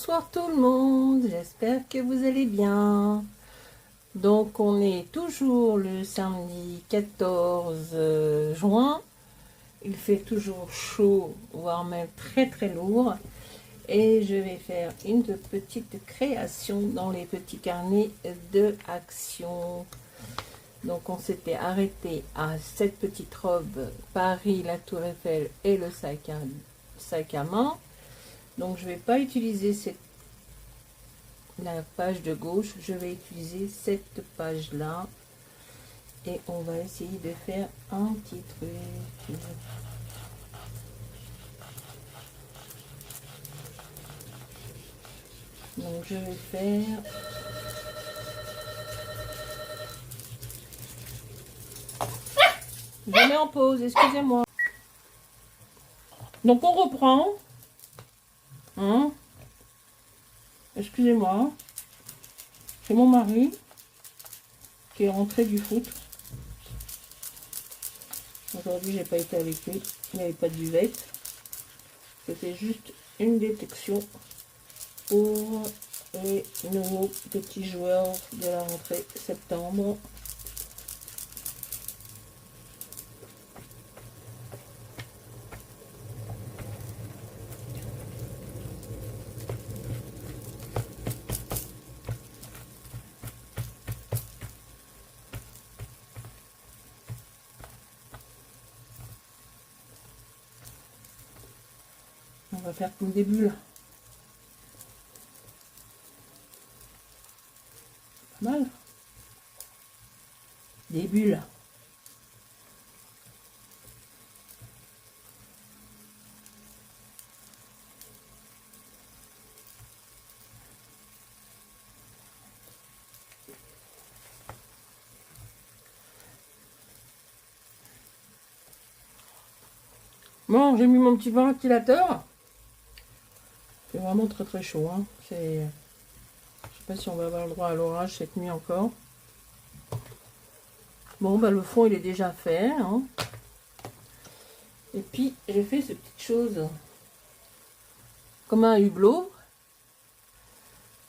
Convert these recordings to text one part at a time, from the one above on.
Bonsoir tout le monde, j'espère que vous allez bien. Donc on est toujours le samedi 14 juin. Il fait toujours chaud, voire même très très lourd. Et je vais faire une petite création dans les petits carnets de action. Donc on s'était arrêté à cette petite robe, Paris, la Tour Eiffel et le sac à main. Donc je ne vais pas utiliser la page de gauche, je vais utiliser cette page là et on va essayer de faire un petit truc. Donc je vais faire je mets en pause, excusez-moi. Donc on reprend, hein, excusez-moi, c'est mon mari qui est rentré du foot. Aujourd'hui j'ai pas été avec lui, il n'y avait pas de buvette, c'était juste une détection pour les nouveaux petits joueurs de la rentrée septembre. On va faire comme des bulles. Pas mal. Des bulles. Bon, j'ai mis mon petit ventilateur. C'est vraiment très très chaud. Hein. Je sais pas si on va avoir le droit à l'orage cette nuit encore. Bon, bah, le fond il est déjà fait. Hein. Et puis j'ai fait ces petites choses comme un hublot.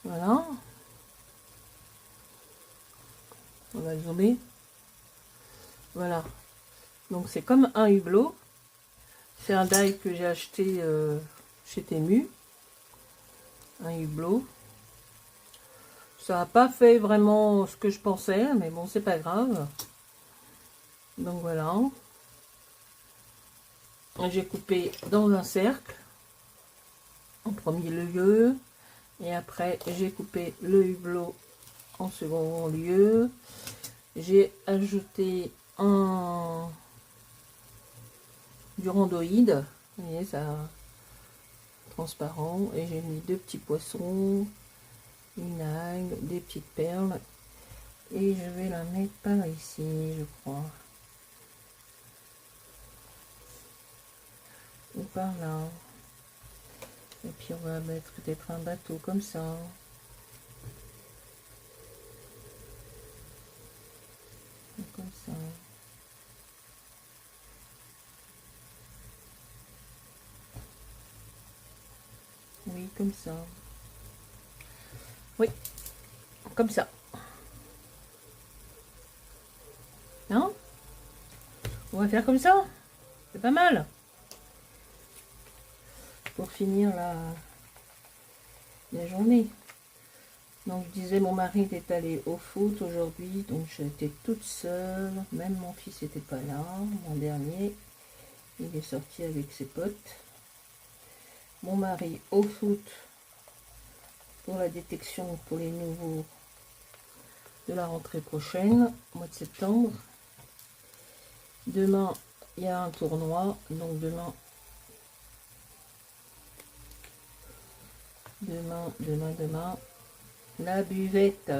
Voilà. On va zoomer. Voilà. Donc c'est comme un hublot. C'est un die que j'ai acheté chez Temu. Un hublot. Ça n'a pas fait vraiment ce que je pensais, mais bon, c'est pas grave. Donc voilà. J'ai coupé dans un cercle en premier lieu. Et après, j'ai coupé le hublot en second lieu. J'ai ajouté du rhondoïde. Vous voyez, ça transparent. Et j'ai mis deux petits poissons, une algue, des petites perles. Et je vais la mettre par ici, je crois. Ou par là. Et puis on va mettre peut-être un bateau comme ça. Comme ça. Oui, comme ça. Oui, comme ça. Non? On va faire comme ça. C'est pas mal. Pour finir la journée. Donc je disais, mon mari est allé au foot aujourd'hui, donc j'étais toute seule, même mon fils n'était pas là, mon dernier, il est sorti avec ses potes. Mon mari au foot pour la détection pour les nouveaux de la rentrée prochaine, au mois de septembre. Demain, il y a un tournoi, donc demain, la buvette.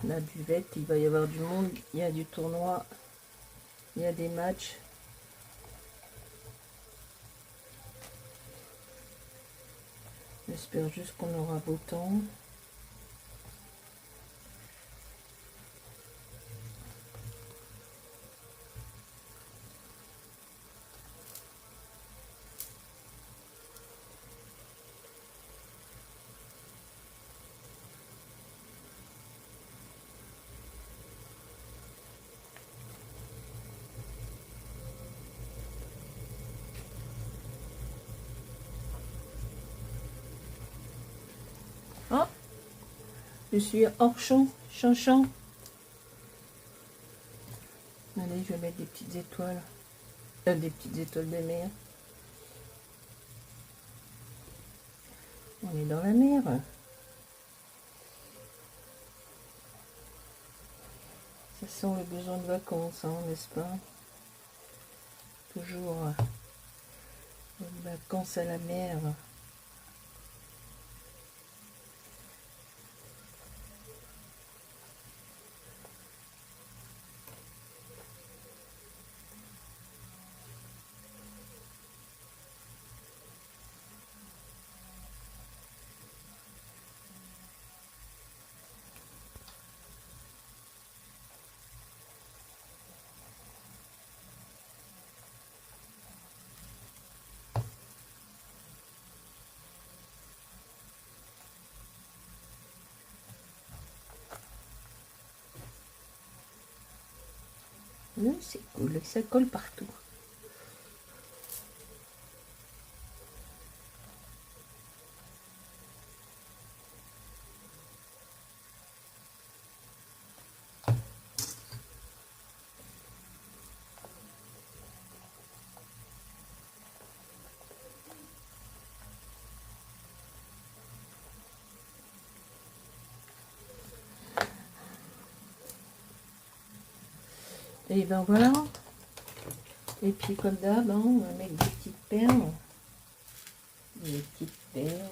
La buvette, il va y avoir du monde, il y a du tournoi, il y a des matchs. J'espère juste qu'on aura beau temps. Je suis hors champ, champ. Allez, je vais mettre des petites étoiles. Des petites étoiles de mer. On est dans la mer. Ça sent le besoin de vacances, hein, n'est-ce pas? Toujours les vacances à la mer. C'est cool, ça colle partout. Et ben voilà. Et puis comme d'hab, hein, on va mettre des petites perles. Des petites perles.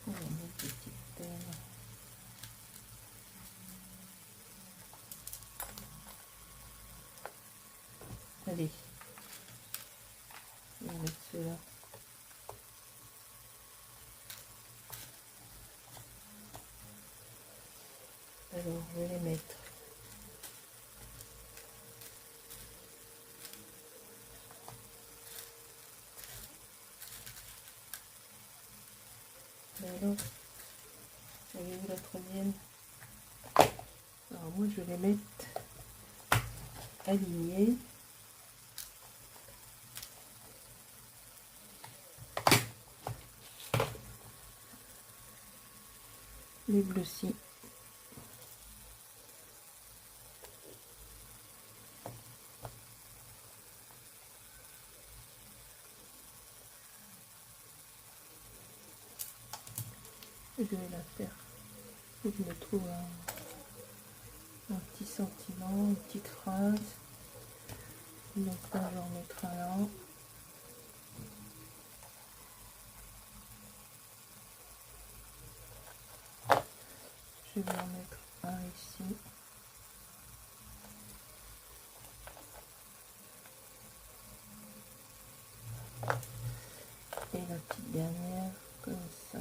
On va mettre des petites perles. Allez. On va mettre cela. Alors, je vais les mettre. Alors, voyez-vous la troisième? Alors, moi, je vais les mettre alignés. Les bleus-ci. Je vais la faire. Faut que je me trouve un petit sentiment, une petite phrase. Donc là, j'en mettrai là. Je vais en mettre un ici. Et la petite dernière, comme ça.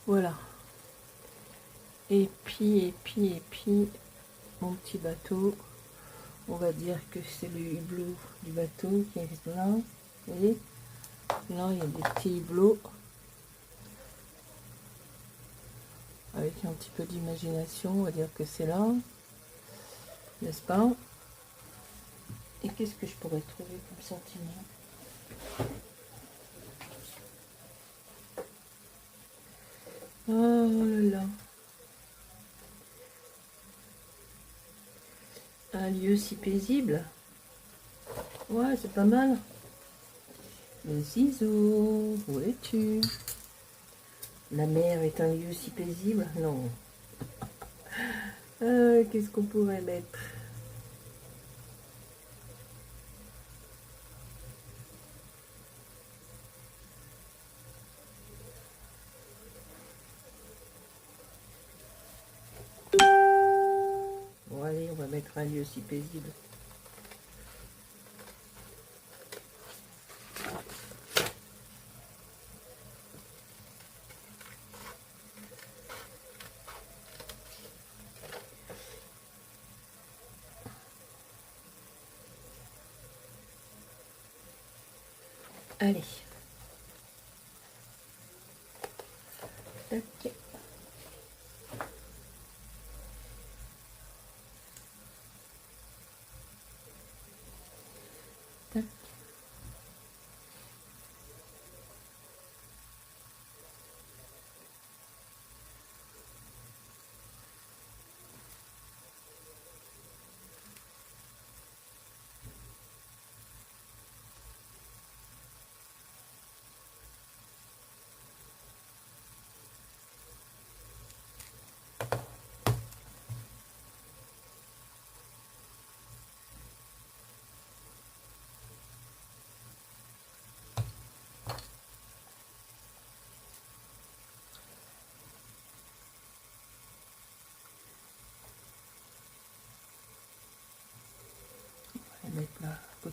Voilà. Et puis, mon petit bateau. On va dire que c'est le hublot du bateau qui est là. Vous voyez? Là, il y a des petits hublots. Avec un petit peu d'imagination, on va dire que c'est là. N'est-ce pas? Et qu'est-ce que je pourrais trouver comme sentiment? Oh là là. Un lieu si paisible. Ouais, c'est pas mal. Le ciseau, où es-tu? La mer est un lieu si paisible. Non. Qu'est-ce qu'on pourrait mettre? Bon, allez, on va mettre un lieu si paisible. Allez. Tac.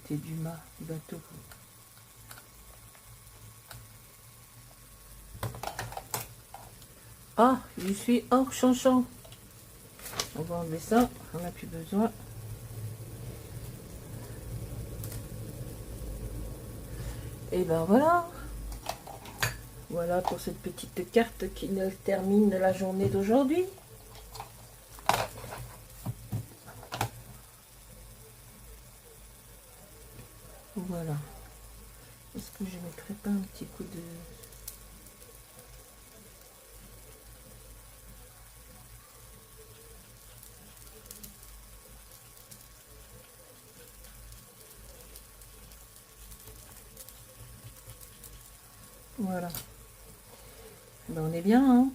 côté du mât du bateau. Ah, je suis hors chanchon. On va enlever ça, on n'a plus besoin. Et ben voilà. Voilà pour cette petite carte qui nous termine la journée d'aujourd'hui. Voilà. Est-ce que je ne mettrai pas un petit coup de... Voilà. Ben, on est bien, hein.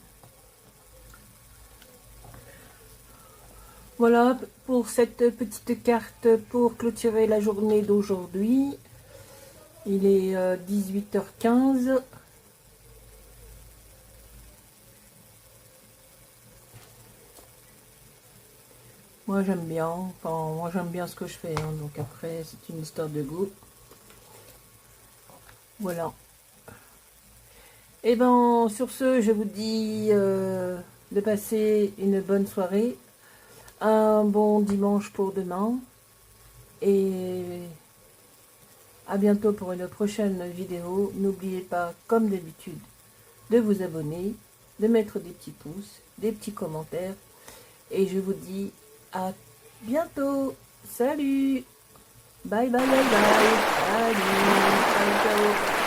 Voilà pour cette petite carte pour clôturer la journée d'aujourd'hui. Il est 18h15. Moi j'aime bien, enfin moi j'aime bien ce que je fais, hein, donc après c'est une histoire de goût. Voilà. Et ben sur ce, je vous dis de passer une bonne soirée, un bon dimanche pour demain, et à bientôt pour une prochaine vidéo. N'oubliez pas, comme d'habitude, de vous abonner, de mettre des petits pouces, des petits commentaires, et je vous dis à bientôt. Salut, bye bye bye bye, salut, ciao ciao.